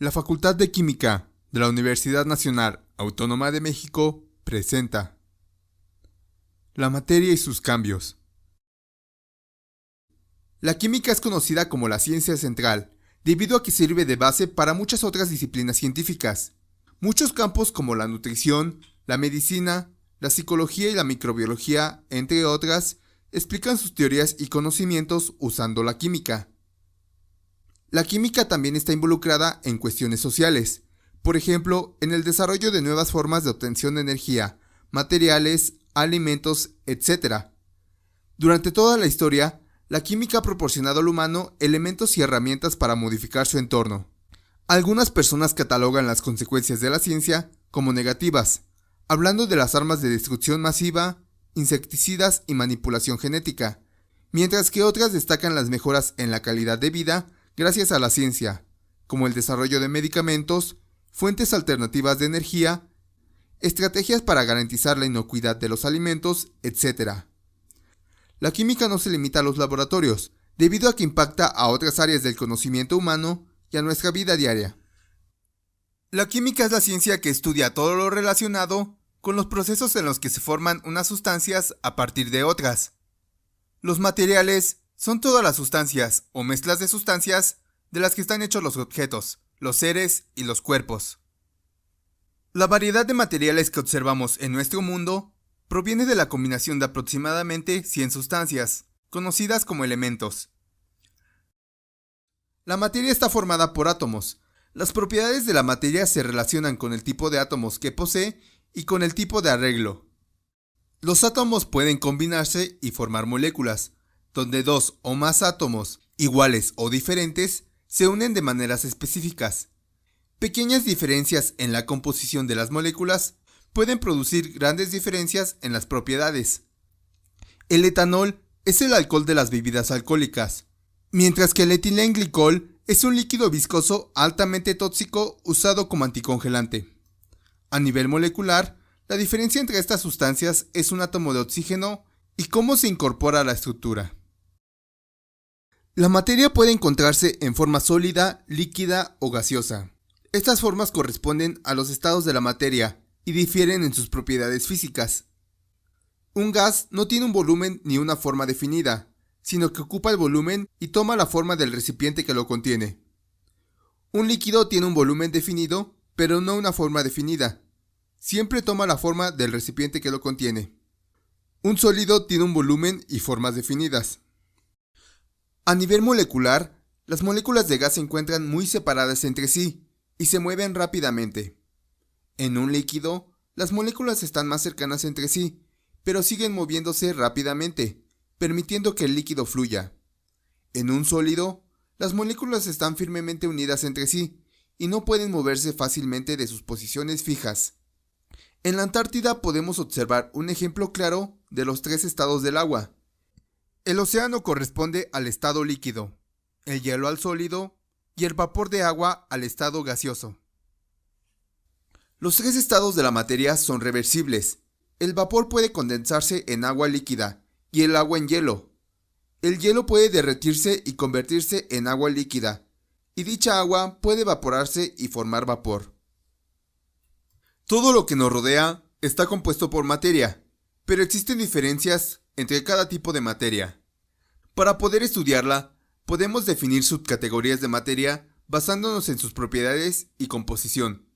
La Facultad de Química de la Universidad Nacional Autónoma de México presenta la materia y sus cambios. La química es conocida como la ciencia central, debido a que sirve de base para muchas otras disciplinas científicas. Muchos campos como la nutrición, la medicina, la psicología y la microbiología, entre otras, explican sus teorías y conocimientos usando la química. La química también está involucrada en cuestiones sociales, por ejemplo, en el desarrollo de nuevas formas de obtención de energía, materiales, alimentos, etc. Durante toda la historia, la química ha proporcionado al humano elementos y herramientas para modificar su entorno. Algunas personas catalogan las consecuencias de la ciencia como negativas, hablando de las armas de destrucción masiva, insecticidas y manipulación genética, mientras que otras destacan las mejoras en la calidad de vida gracias a la ciencia, como el desarrollo de medicamentos, fuentes alternativas de energía, estrategias para garantizar la inocuidad de los alimentos, etc. La química no se limita a los laboratorios, debido a que impacta a otras áreas del conocimiento humano y a nuestra vida diaria. La química es la ciencia que estudia todo lo relacionado con los procesos en los que se forman unas sustancias a partir de otras. Los materiales son todas las sustancias o mezclas de sustancias de las que están hechos los objetos, los seres y los cuerpos. La variedad de materiales que observamos en nuestro mundo proviene de la combinación de aproximadamente 100 sustancias, conocidas como elementos. La materia está formada por átomos. Las propiedades de la materia se relacionan con el tipo de átomos que posee y con el tipo de arreglo. Los átomos pueden combinarse y formar moléculas, donde dos o más átomos, iguales o diferentes, se unen de maneras específicas. Pequeñas diferencias en la composición de las moléculas pueden producir grandes diferencias en las propiedades. El etanol es el alcohol de las bebidas alcohólicas, mientras que el etilenglicol es un líquido viscoso altamente tóxico usado como anticongelante. A nivel molecular, la diferencia entre estas sustancias es un átomo de oxígeno y cómo se incorpora a la estructura. La materia puede encontrarse en forma sólida, líquida o gaseosa. Estas formas corresponden a los estados de la materia y difieren en sus propiedades físicas. Un gas no tiene un volumen ni una forma definida, sino que ocupa el volumen y toma la forma del recipiente que lo contiene. Un líquido tiene un volumen definido, pero no una forma definida. Siempre toma la forma del recipiente que lo contiene. Un sólido tiene un volumen y formas definidas. A nivel molecular, las moléculas de gas se encuentran muy separadas entre sí y se mueven rápidamente. En un líquido, las moléculas están más cercanas entre sí, pero siguen moviéndose rápidamente, permitiendo que el líquido fluya. En un sólido, las moléculas están firmemente unidas entre sí y no pueden moverse fácilmente de sus posiciones fijas. En la Antártida podemos observar un ejemplo claro de los tres estados del agua. El océano corresponde al estado líquido, el hielo al sólido y el vapor de agua al estado gaseoso. Los tres estados de la materia son reversibles. El vapor puede condensarse en agua líquida y el agua en hielo. El hielo puede derretirse y convertirse en agua líquida, y dicha agua puede evaporarse y formar vapor. Todo lo que nos rodea está compuesto por materia, pero existen diferencias entre cada tipo de materia. Para poder estudiarla, podemos definir subcategorías de materia basándonos en sus propiedades y composición.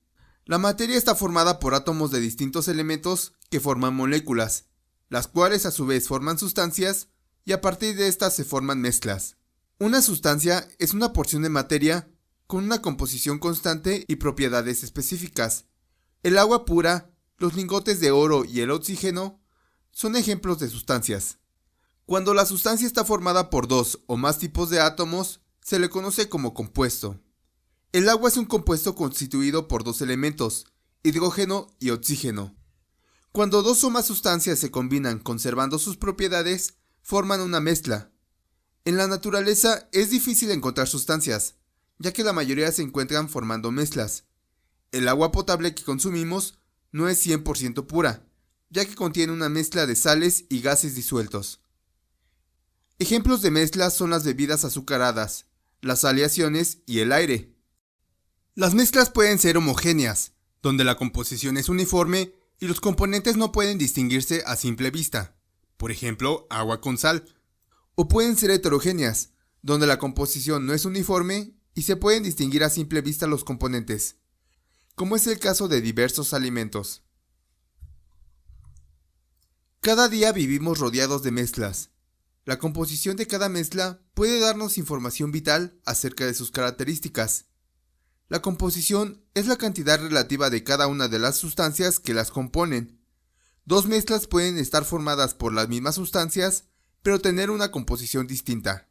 La materia está formada por átomos de distintos elementos que forman moléculas, las cuales a su vez forman sustancias y a partir de estas se forman mezclas. Una sustancia es una porción de materia con una composición constante y propiedades específicas. El agua pura, los lingotes de oro y el oxígeno son ejemplos de sustancias. Cuando la sustancia está formada por dos o más tipos de átomos, se le conoce como compuesto. El agua es un compuesto constituido por dos elementos, hidrógeno y oxígeno. Cuando dos o más sustancias se combinan conservando sus propiedades, forman una mezcla. En la naturaleza es difícil encontrar sustancias, ya que la mayoría se encuentran formando mezclas. El agua potable que consumimos no es 100% pura, ya que contiene una mezcla de sales y gases disueltos. Ejemplos de mezclas son las bebidas azucaradas, las aleaciones y el aire. Las mezclas pueden ser homogéneas, donde la composición es uniforme y los componentes no pueden distinguirse a simple vista, por ejemplo, agua con sal. O pueden ser heterogéneas, donde la composición no es uniforme y se pueden distinguir a simple vista los componentes, como es el caso de diversos alimentos. Cada día vivimos rodeados de mezclas. La composición de cada mezcla puede darnos información vital acerca de sus características. La composición es la cantidad relativa de cada una de las sustancias que las componen. Dos mezclas pueden estar formadas por las mismas sustancias, pero tener una composición distinta.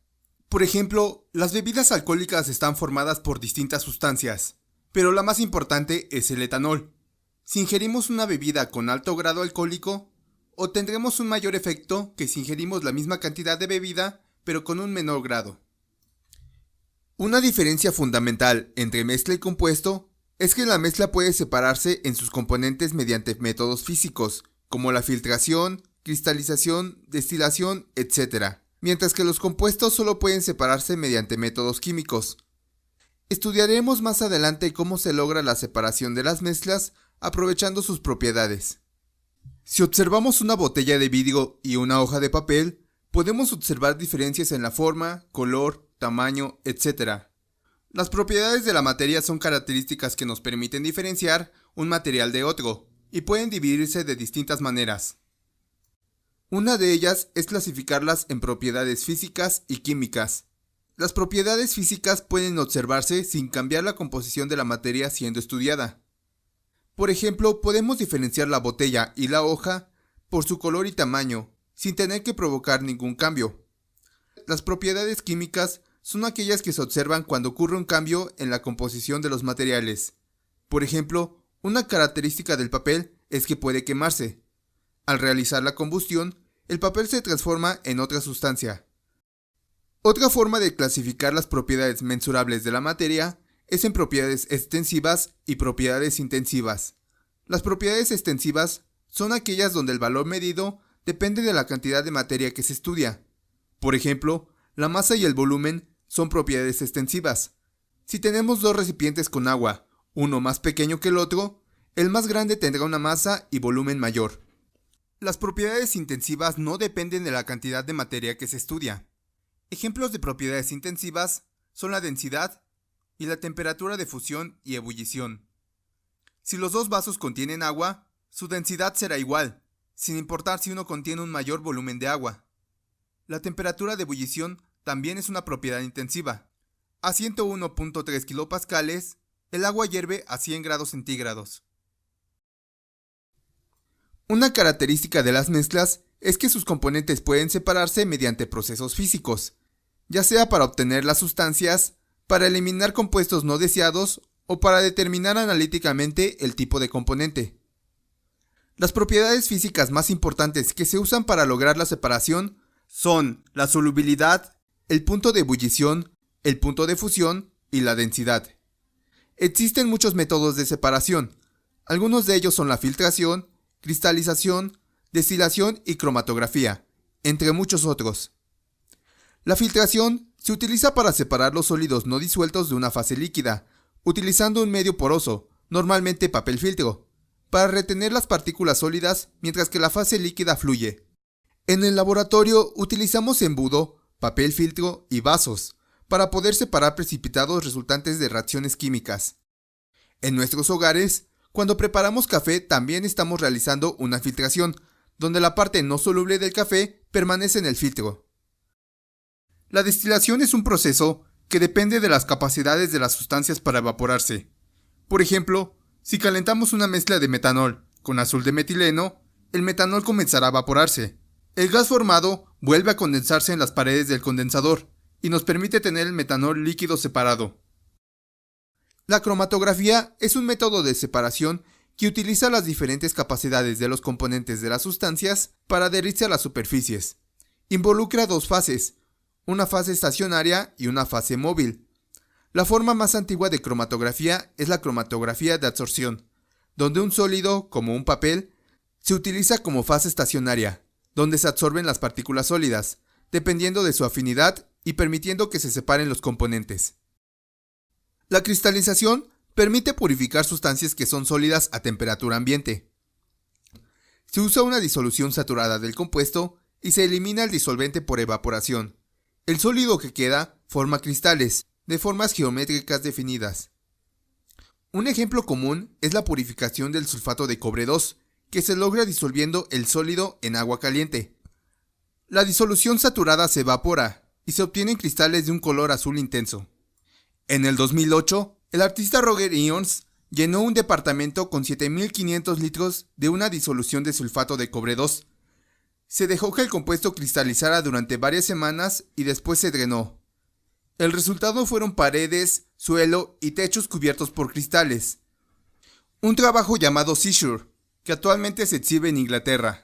Por ejemplo, las bebidas alcohólicas están formadas por distintas sustancias, pero la más importante es el etanol. Si ingerimos una bebida con alto grado alcohólico, obtendremos un mayor efecto que si ingerimos la misma cantidad de bebida, pero con un menor grado. Una diferencia fundamental entre mezcla y compuesto es que la mezcla puede separarse en sus componentes mediante métodos físicos, como la filtración, cristalización, destilación, etc., mientras que los compuestos solo pueden separarse mediante métodos químicos. Estudiaremos más adelante cómo se logra la separación de las mezclas aprovechando sus propiedades. Si observamos una botella de vidrio y una hoja de papel, podemos observar diferencias en la forma, color, tamaño, etc. Las propiedades de la materia son características que nos permiten diferenciar un material de otro, y pueden dividirse de distintas maneras. Una de ellas es clasificarlas en propiedades físicas y químicas. Las propiedades físicas pueden observarse sin cambiar la composición de la materia siendo estudiada. Por ejemplo, podemos diferenciar la botella y la hoja por su color y tamaño, sin tener que provocar ningún cambio. Las propiedades químicas son aquellas que se observan cuando ocurre un cambio en la composición de los materiales. Por ejemplo, una característica del papel es que puede quemarse. Al realizar la combustión, el papel se transforma en otra sustancia. Otra forma de clasificar las propiedades mensurables de la materia es en propiedades extensivas y propiedades intensivas. Las propiedades extensivas son aquellas donde el valor medido depende de la cantidad de materia que se estudia. Por ejemplo, la masa y el volumen son propiedades extensivas. Si tenemos dos recipientes con agua, uno más pequeño que el otro, el más grande tendrá una masa y volumen mayor. Las propiedades intensivas no dependen de la cantidad de materia que se estudia. Ejemplos de propiedades intensivas son la densidad y la temperatura de fusión y ebullición. Si los dos vasos contienen agua, su densidad será igual, sin importar si uno contiene un mayor volumen de agua. La temperatura de ebullición también es una propiedad intensiva. A 101.3 kilopascales, el agua hierve a 100 grados centígrados. Una característica de las mezclas es que sus componentes pueden separarse mediante procesos físicos, ya sea para obtener las sustancias, para eliminar compuestos no deseados o para determinar analíticamente el tipo de componente. Las propiedades físicas más importantes que se usan para lograr la separación son la solubilidad, el punto de ebullición, el punto de fusión y la densidad. Existen muchos métodos de separación. Algunos de ellos son la filtración, cristalización, destilación y cromatografía, entre muchos otros. La filtración se utiliza para separar los sólidos no disueltos de una fase líquida, utilizando un medio poroso, normalmente papel filtro, para retener las partículas sólidas mientras que la fase líquida fluye. En el laboratorio utilizamos embudo, papel filtro y vasos, para poder separar precipitados resultantes de reacciones químicas. En nuestros hogares, cuando preparamos café también estamos realizando una filtración, donde la parte no soluble del café permanece en el filtro. La destilación es un proceso que depende de las capacidades de las sustancias para evaporarse. Por ejemplo, si calentamos una mezcla de metanol con azul de metileno, el metanol comenzará a evaporarse. El gas formado vuelve a condensarse en las paredes del condensador y nos permite tener el metanol líquido separado. La cromatografía es un método de separación que utiliza las diferentes capacidades de los componentes de las sustancias para adherirse a las superficies. Involucra dos fases, una fase estacionaria y una fase móvil. La forma más antigua de cromatografía es la cromatografía de absorción, donde un sólido, como un papel, se utiliza como fase estacionaria, donde se absorben las partículas sólidas, dependiendo de su afinidad y permitiendo que se separen los componentes. La cristalización Permite purificar sustancias que son sólidas a temperatura ambiente. Se usa una disolución saturada del compuesto y se elimina el disolvente por evaporación. El sólido que queda forma cristales, de formas geométricas definidas. Un ejemplo común es la purificación del sulfato de cobre 2, que se logra disolviendo el sólido en agua caliente. La disolución saturada se evapora y se obtienen cristales de un color azul intenso. En el 2008, el artista Roger Ions llenó un departamento con 7.500 litros de una disolución de sulfato de cobre 2. Se dejó que el compuesto cristalizara durante varias semanas y después se drenó. El resultado fueron paredes, suelo y techos cubiertos por cristales. Un trabajo llamado Seashore, que actualmente se exhibe en Inglaterra.